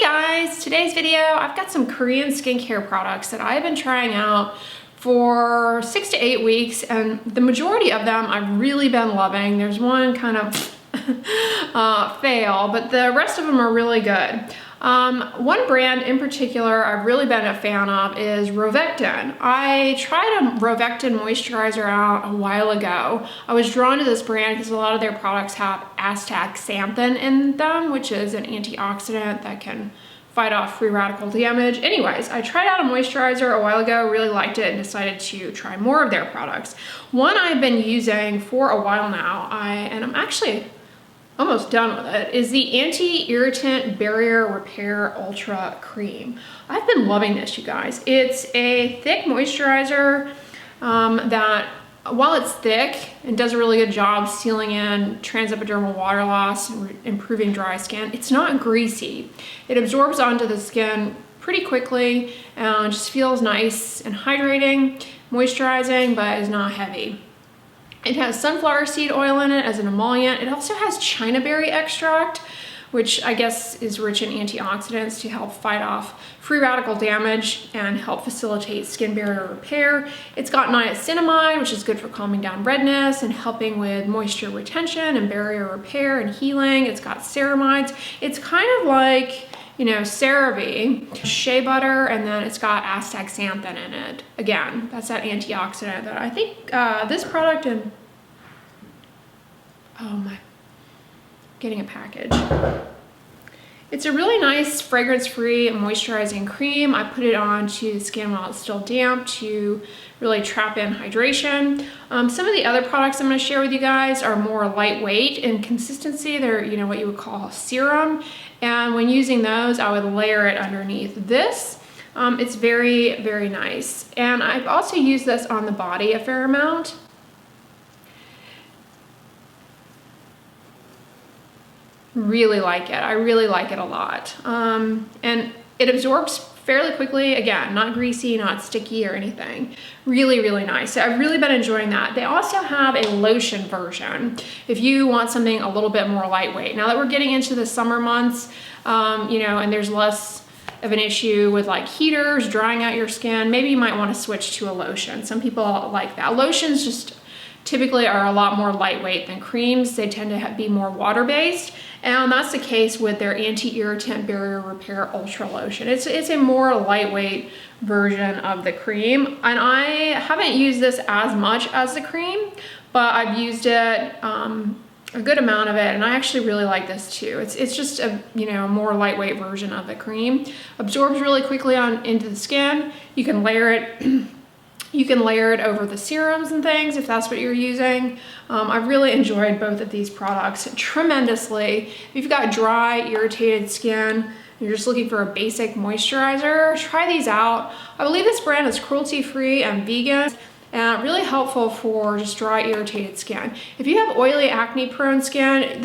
guys, today's video, I've got some Korean skincare products that I've been trying out for 6 to 8 weeks, and the majority of them I've really been loving. There's one kind of fail, but the rest of them are really good. One brand in particular I've really been a fan of is Rovectin. I tried a Rovectin moisturizer out a while ago. I was drawn to this brand because a lot of their products have astaxanthin in them, which is an antioxidant that can fight off free radical damage. Anyways, I tried out a moisturizer a while ago, really liked it, and decided to try more of their products. One I've been using for a while now, and I'm actually almost done with it, is the Anti-Irritant Barrier Repair Ultra Cream. I've been loving this, you guys. It's a thick moisturizer that, while it's thick and does a really good job sealing in transepidermal water loss and improving dry skin, it's not greasy. It absorbs onto the skin pretty quickly and just feels nice and hydrating, moisturizing, but is not heavy. It has sunflower seed oil in it as an emollient. It also has China berry extract, which I guess is rich in antioxidants to help fight off free radical damage and help facilitate skin barrier repair. It's got niacinamide, which is good for calming down redness and helping with moisture retention and barrier repair and healing. It's got ceramides. It's kind of like, you know, CeraVe, shea butter, and then it's got astaxanthin in it. Again, that's that antioxidant that I think this product and, oh my, getting a package. It's a really nice fragrance-free moisturizing cream. I put it on to the skin while it's still damp to really trap in hydration. Some of the other products I'm going to share with you guys are more lightweight in consistency. They're, you know, what you would call serum. And when using those, I would layer it underneath this. It's very, very nice. And I've also used this on the body a fair amount. Really like it. I really like it a lot. And it absorbs fairly quickly. Again, not greasy, not sticky or anything. Really, really nice. So I've really been enjoying that. They also have a lotion version if you want something a little bit more lightweight. Now that we're getting into the summer months, you know, and there's less of an issue with like heaters drying out your skin, maybe you might want to switch to a lotion. Some people like that. Lotions just typically are a lot more lightweight than creams. They tend to be more water-based, and that's the case with their Anti-Irritant Barrier Repair Ultra Lotion. It's a more lightweight version of the cream, and I haven't used this as much as the cream, but I've used it a good amount of it, and I actually really like this too. It's just a, you know, more lightweight version of the cream. Absorbs really quickly into the skin. You can layer it. You can layer it over the serums and things if that's what you're using. I've really enjoyed both of these products tremendously. If you've got dry, irritated skin, and you're just looking for a basic moisturizer, try these out. I believe this brand is cruelty-free and vegan, and really helpful for just dry, irritated skin. If you have oily, acne-prone skin,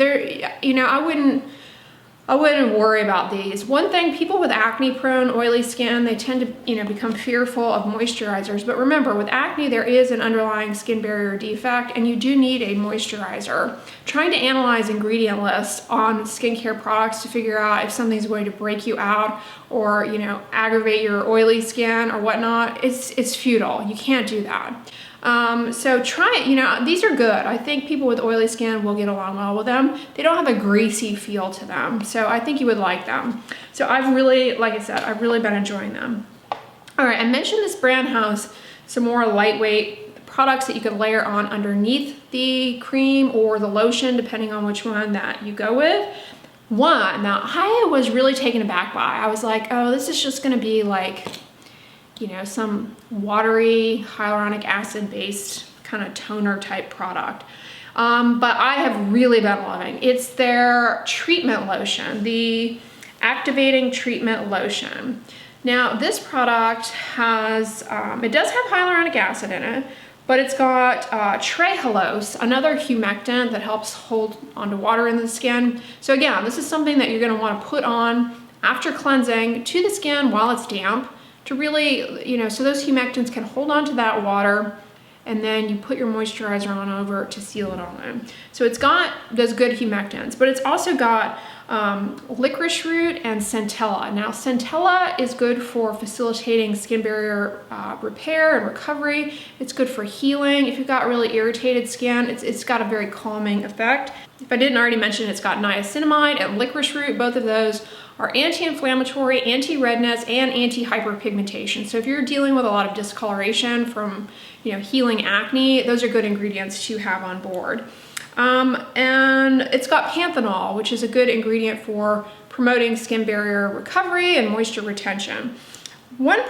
you know, I wouldn't worry about these. One thing, people with acne-prone, oily skin, they tend to, you know, become fearful of moisturizers. But remember, with acne, there is an underlying skin barrier defect, and you do need a moisturizer. Trying to analyze ingredient lists on skincare products to figure out if something's going to break you out or, you know, aggravate your oily skin or whatnot, it's futile. You can't do that. So try it. You know, these are good. I think people with oily skin will get along well with them. They don't have a greasy feel to them, so I think you would like them. So I've really, like I said, I've really been enjoying them. All right, I mentioned this brand has some more lightweight products that you could layer on underneath the cream or the lotion, depending on which one that you go with. One, now I was really taken aback by. I was like, oh, this is just gonna be like, you know, some watery hyaluronic acid based kind of toner type product. But I have really been loving. It's their treatment lotion, the activating treatment lotion. Now this product has, it does have hyaluronic acid in it, but it's got trehalose, another humectant that helps hold onto water in the skin. So again, this is something that you're gonna wanna put on after cleansing to the skin while it's damp, to really, you know, so those humectants can hold on to that water, and then you put your moisturizer on over to seal it all in. So it's got those good humectants, but it's also got licorice root and centella. Now, centella is good for facilitating skin barrier repair and recovery. It's good for healing. If you've got really irritated skin, it's got a very calming effect. If I didn't already mention, it's got niacinamide and licorice root. Both of those are anti-inflammatory, anti-redness, and anti-hyperpigmentation. So if you're dealing with a lot of discoloration from, healing acne, those are good ingredients to have on board. And it's got panthenol, which is a good ingredient for promoting skin barrier recovery and moisture retention. One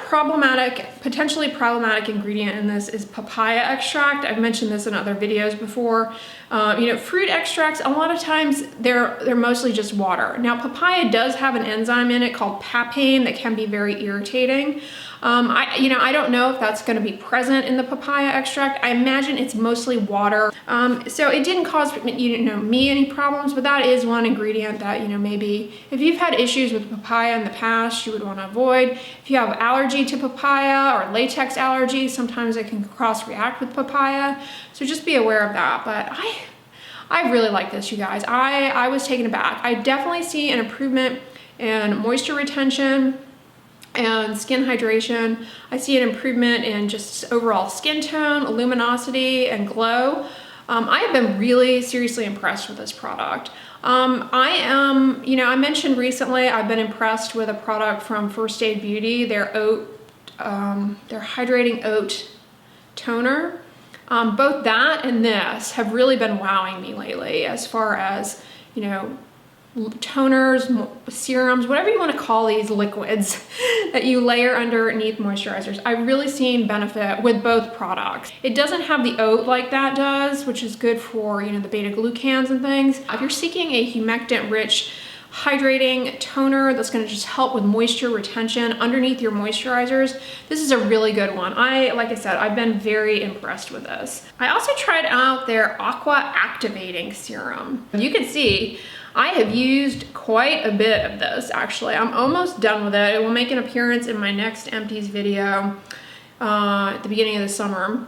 potentially problematic ingredient in this is papaya extract. I've mentioned this in other videos before. Fruit extracts, a lot of times they're mostly just water. Now, papaya does have an enzyme in it called papain that can be very irritating. I don't know if that's going to be present in the papaya extract. I imagine it's mostly water. So it didn't cause me any problems, but that is one ingredient that, maybe if you've had issues with papaya in the past, you would want to avoid. If you have allergy to papaya or latex allergy, sometimes it can cross-react with papaya. So just be aware of that. But I really like this, you guys. I was taken aback. I definitely see an improvement in moisture retention and skin hydration. I see an improvement in just overall skin tone, luminosity, and glow. I have been really seriously impressed with this product. I mentioned recently I've been impressed with a product from First Aid Beauty, their hydrating oat toner. Both that and this have really been wowing me lately as far as, toners, serums, whatever you want to call these liquids that you layer underneath moisturizers. I've really seen benefit with both products. It doesn't have the oat like that does, which is good for, the beta-glucans and things. If you're seeking a humectant-rich hydrating toner that's going to just help with moisture retention underneath your moisturizers, this is a really good one. Like I said, I've been very impressed with this. I also tried out their aqua activating serum. You can see I have used quite a bit of this, actually. I'm almost done with it. It will make an appearance in my next empties video at the beginning of the summer.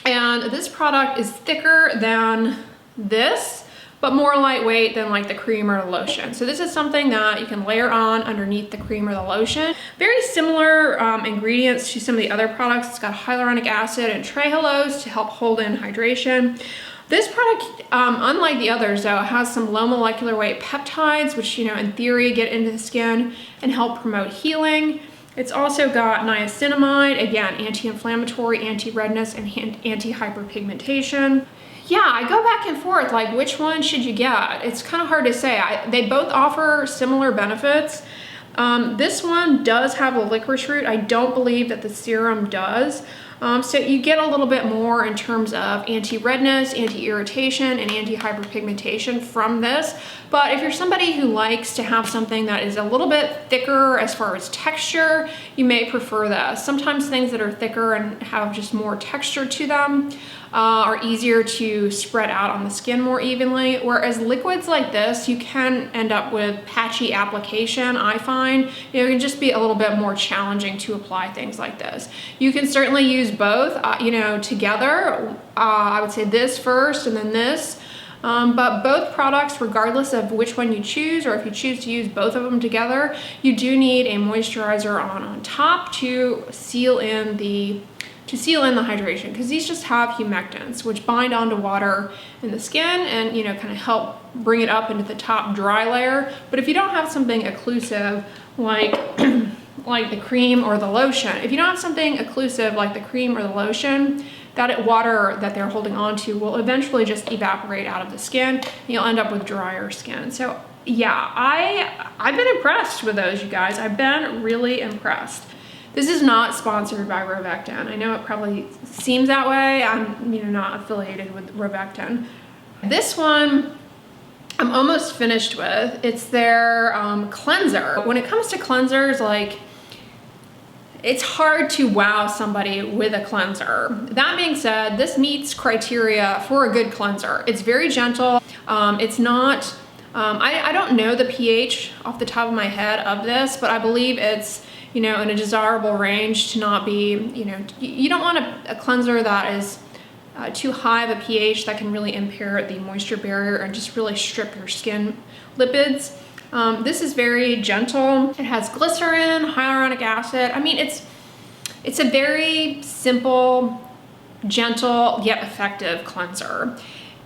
And this product is thicker than this, but more lightweight than like the cream or the lotion. So this is something that you can layer on underneath the cream or the lotion. Very similar ingredients to some of the other products. It's got hyaluronic acid and trehalose to help hold in hydration. This product, unlike the others though, has some low molecular weight peptides, which, in theory get into the skin and help promote healing. It's also got niacinamide, again, anti-inflammatory, anti-redness, and anti-hyperpigmentation. Yeah, I go back and forth, like which one should you get? It's kind of hard to say. They both offer similar benefits. This one does have a licorice root. I don't believe that the serum does. So you get a little bit more in terms of anti-redness, anti-irritation, and anti-hyperpigmentation from this. But if you're somebody who likes to have something that is a little bit thicker as far as texture, you may prefer this. Sometimes things that are thicker and have just more texture to them are easier to spread out on the skin more evenly, whereas liquids like this, you can end up with patchy application, I find. It can just be a little bit more challenging to apply things like this. You can certainly use both, together. I would say this first and then this. But both products, regardless of which one you choose, or if you choose to use both of them together, you do need a moisturizer on top to seal in the hydration, because these just have humectants which bind onto water in the skin and kind of help bring it up into the top dry layer. But if you don't have something occlusive like like the cream or the lotion, if you don't have something occlusive like the cream or the lotion, that water that they're holding on to will eventually just evaporate out of the skin and you'll end up with drier skin. So yeah, I've been impressed with those, you guys. I've been really impressed. This is not sponsored by Rovectin. I know it probably seems that way. I'm not affiliated with Rovectin. This one I'm almost finished with. It's their cleanser. When it comes to cleansers, it's hard to wow somebody with a cleanser. That being said, this meets criteria for a good cleanser. It's very gentle. It's not, I don't know the pH off the top of my head of this, but I believe it's in a desirable range to not be, you don't want a cleanser that is too high of a pH that can really impair the moisture barrier and just really strip your skin lipids. This is very gentle. It has glycerin, hyaluronic acid. I mean, it's a very simple, gentle, yet effective cleanser.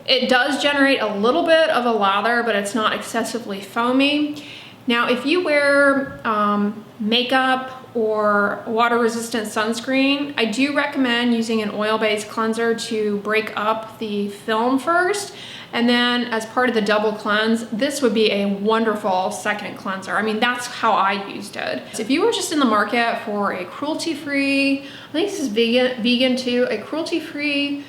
It does generate a little bit of a lather, but it's not excessively foamy. Now, if you wear makeup or water-resistant sunscreen, I do recommend using an oil-based cleanser to break up the film first. And then as part of the double cleanse, this would be a wonderful second cleanser. I mean, that's how I used it. So if you were just in the market for a cruelty-free, I think this is vegan too, a cruelty-free,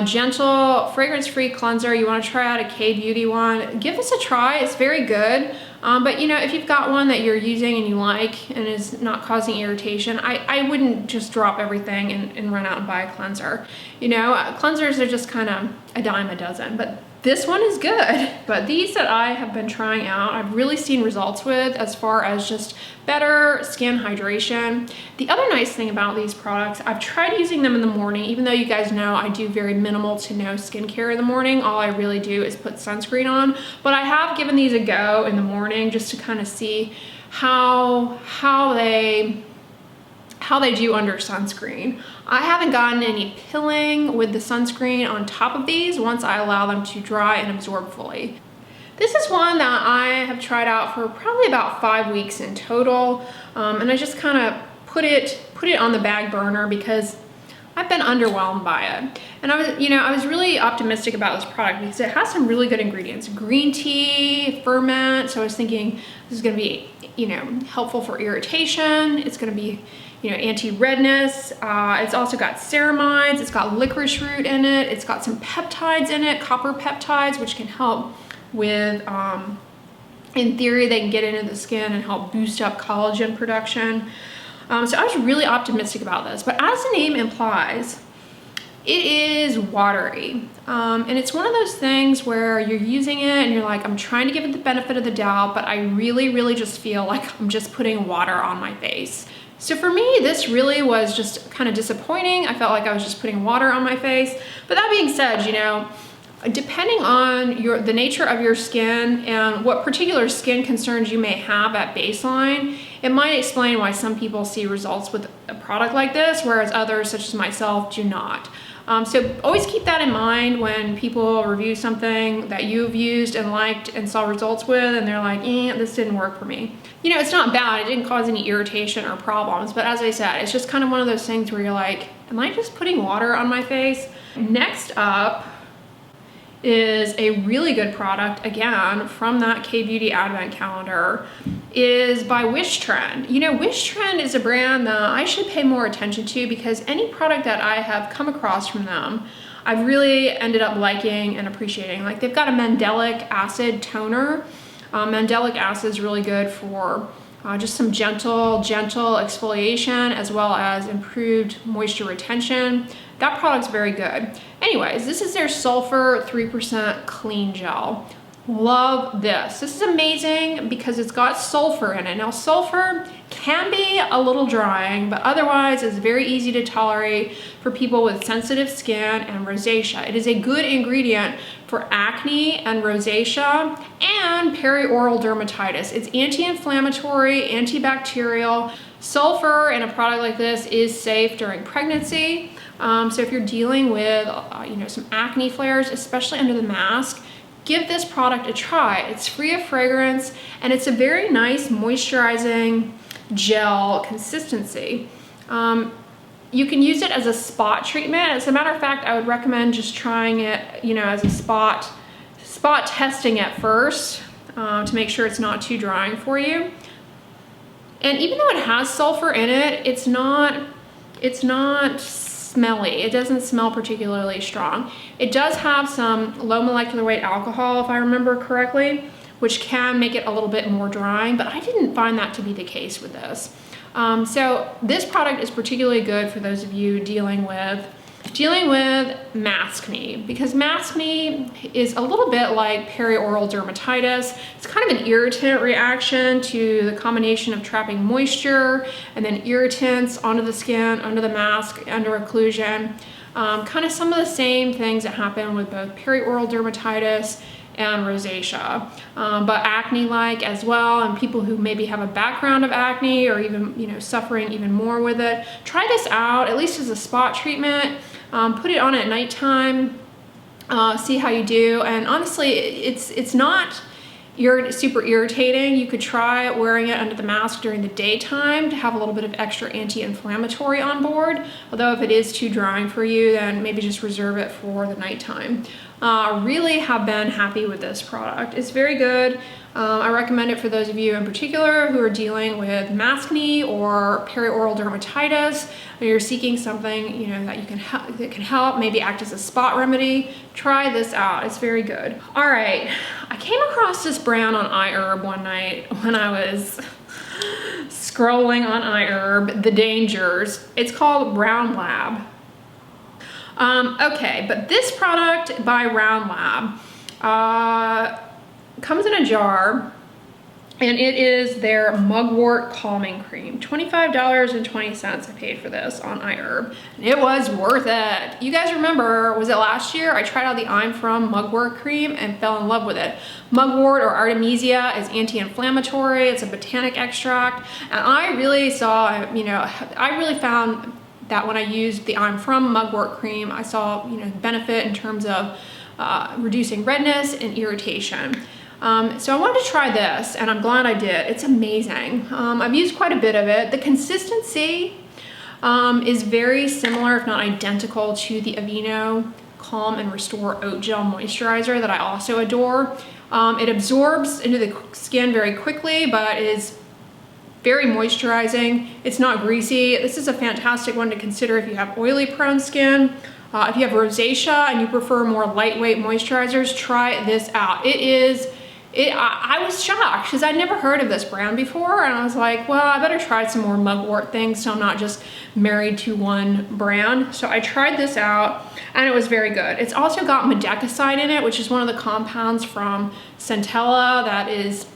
gentle, fragrance-free cleanser, you want to try out a K-Beauty one, give this a try. It's very good. But you know, if you've got one that you're using and you like and is not causing irritation, I wouldn't just drop everything and run out and buy a cleanser. You know, cleansers are just kind of a dime a dozen, but this one is good. But these that I have been trying out, I've really seen results with as far as just better skin hydration. The other nice thing about these products, I've tried using them in the morning, even though you guys know I do very minimal to no skincare in the morning. All I really do is put sunscreen on, but I have given these a go in the morning just to kind of see how they do under sunscreen. I haven't gotten any pilling with the sunscreen on top of these once I allow them to dry and absorb fully. This is one that I have tried out for probably about 5 weeks in total, and I just kind of put it on the back burner because I've been underwhelmed by it. And I was really optimistic about this product because it has some really good ingredients. Green tea, ferment, so I was thinking this is gonna be, you know, helpful for irritation. It's gonna be, you know, anti-redness. It's also got ceramides, it's got licorice root in it, it's got some peptides in it, copper peptides, which can help with, in theory, they can get into the skin and help boost up collagen production. So I was really optimistic about this, but as the name implies, it is watery. And it's one of those things where you're using it and you're like, I'm trying to give it the benefit of the doubt, but I really just feel like I'm just putting water on my face. So for me, this really was just kind of disappointing. I felt like I was just putting water on my face. But that being said, you know, depending on the nature of your skin and what particular skin concerns you may have at baseline, it might explain why some people see results with a product like this, whereas others, such as myself, do not. So always keep that in mind when people review something that you've used and liked and saw results with, and they're like, this didn't work for me. You know, it's not bad, it didn't cause any irritation or problems, but as I said, it's just kind of one of those things where you're like, am I just putting water on my face? Next up is a really good product, again, from that K-Beauty Advent Calendar, is by Wishtrend. You know, Wishtrend is a brand that I should pay more attention to because any product that I have come across from them, I've really ended up liking and appreciating. Like, they've got a mandelic acid toner. Mandelic acid is really good for just some gentle exfoliation as well as improved moisture retention. That product's very good. Anyways, this is their sulfur 3% clean gel. Love this. This is amazing because it's got sulfur in it. Now, sulfur can be a little drying, but otherwise it's very easy to tolerate for people with sensitive skin and rosacea. It is a good ingredient for acne and rosacea and perioral dermatitis. It's anti-inflammatory, antibacterial. Sulfur in a product like this is safe during pregnancy. So if you're dealing with some acne flares, especially under the mask, give this product a try. It's free of fragrance and it's a very nice moisturizing gel consistency. You can use it as a spot treatment. As a matter of fact, I would recommend just trying it, as a spot testing at first to make sure it's not too drying for you. And even though it has sulfur in it, it's not smelly. It doesn't smell particularly strong. It does have some low molecular weight alcohol, if I remember correctly, which can make it a little bit more drying, but I didn't find that to be the case with this. So this product is particularly good for those of you dealing with maskne, because maskne is a little bit like perioral dermatitis. It's kind of an irritant reaction to the combination of trapping moisture and then irritants onto the skin, under the mask, under occlusion. Kind of some of the same things that happen with both perioral dermatitis and rosacea, but acne-like as well, and people who maybe have a background of acne or even, you know, suffering even more with it. Try this out, at least as a spot treatment. Put it on at nighttime, see how you do. And honestly, it's not super irritating. You could try wearing it under the mask during the daytime to have a little bit of extra anti-inflammatory on board. Although if it is too drying for you, then maybe just reserve it for the nighttime. Really have been happy with this product. It's very good. I recommend it for those of you in particular who are dealing with maskne or perioral dermatitis, or you're seeking something, you know, that you can that can help, maybe act as a spot remedy. Try this out. It's very good. All right, I came across this brand on iHerb one night when I was scrolling on iHerb, The Dangers. It's called Round Lab. Okay, but this product by Round Lab comes in a jar, and it is their mugwort calming cream. $25.20 I paid for this on iHerb, and it was worth it. You guys remember, was it last year? I tried out the I'm From mugwort cream and fell in love with it. Mugwort or Artemisia is anti-inflammatory. It's a botanic extract, and I really saw, you know, I really found that when I used the I'm From mugwort cream, I saw, you know, benefit in terms of reducing redness and irritation. So I wanted to try this, and I'm glad I did. It's amazing. I've used quite a bit of it. The consistency is very similar, if not identical, to the Aveeno Calm and Restore Oat Gel Moisturizer that I also adore. It absorbs into the skin very quickly, but is very moisturizing. It's not greasy. This is a fantastic one to consider if you have oily prone skin. If you have rosacea and you prefer more lightweight moisturizers, try this out. I was shocked because I'd never heard of this brand before, and I was like, well, I better try some more mugwort things so I'm not just married to one brand. So I tried this out, and it was very good. It's also got medecicide in it, which is one of the compounds from Centella that is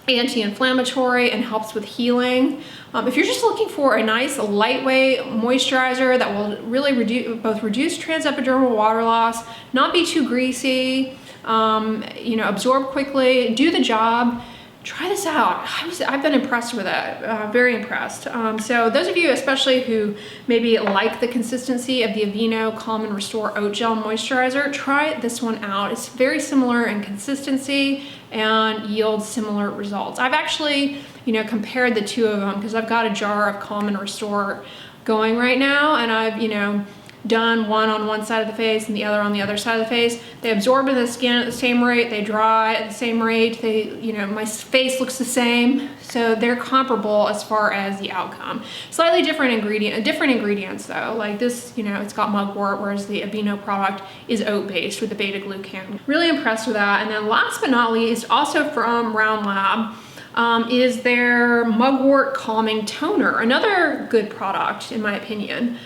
anti-inflammatory and helps with healing. If you're just looking for a nice lightweight moisturizer that will really reduce transepidermal water loss, not be too greasy, you know, absorb quickly, do the job, try this out. I've been impressed with it, very impressed. So those of you especially who maybe like the consistency of the Aveeno Calm and Restore Oat Gel Moisturizer, try this one out. It's very similar in consistency and yields similar results. I've actually, you know, compared the two of them because I've got a jar of Calm and Restore going right now, and I've, you know, done one on one side of the face and the other on the other side of the face. They absorb in the skin at the same rate, they dry at the same rate, they, you know, my face looks the same, so they're comparable as far as the outcome. Slightly different ingredients though, like this, you know, it's got mugwort, whereas the Aveeno product is oat-based with the beta-glucan. Really impressed with that. And then last but not least, also from Round Lab, is their mugwort calming toner, another good product in my opinion.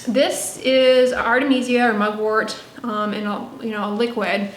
This is Artemisia or mugwort in a liquid,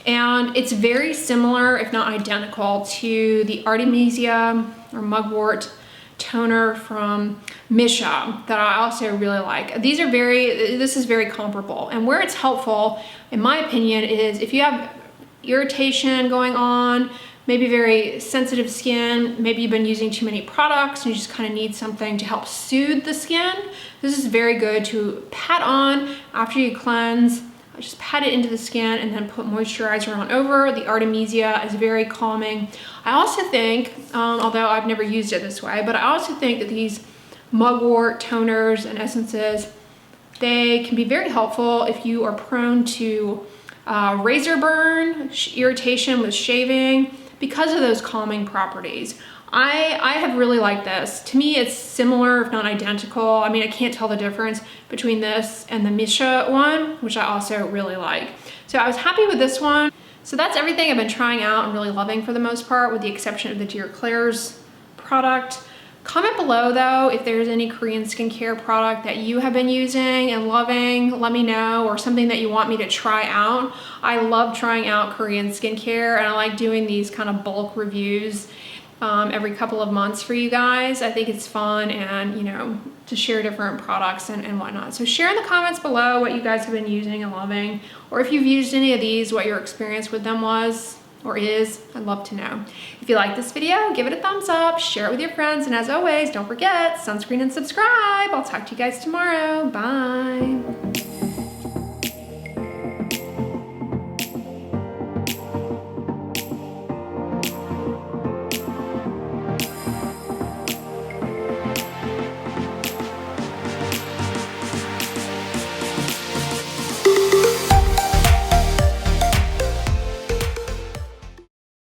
and it's very similar, if not identical, to the Artemisia or mugwort toner from Misha that I also really like. This is very comparable, and where it's helpful, in my opinion, is if you have irritation going on, maybe very sensitive skin, maybe you've been using too many products and you just kind of need something to help soothe the skin. This is very good to pat on after you cleanse. Just pat it into the skin and then put moisturizer on over. The Artemisia is very calming. I also think, although I've never used it this way, but I also think that these mugwort toners and essences, they can be very helpful if you are prone to razor burn, irritation with shaving, because of those calming properties. I have really liked this. To me, it's similar, if not identical. I mean, I can't tell the difference between this and the Misha one, which I also really like. So I was happy with this one. So that's everything I've been trying out and really loving for the most part, with the exception of the dear Klairs product. Comment below though if there's any Korean skincare product that you have been using and loving. Let me know, or something that you want me to try out. I love trying out Korean skincare, and I like doing these kind of bulk reviews. every couple of months for you guys. I think it's fun, and you know, to share different products and whatnot. So share in the comments below what you guys have been using and loving, or if you've used any of these, what your experience with them was or is. I'd love to know. If you like this video, give it a thumbs up, share it with your friends, and as always, don't forget, sunscreen and subscribe. I'll talk to you guys tomorrow. Bye.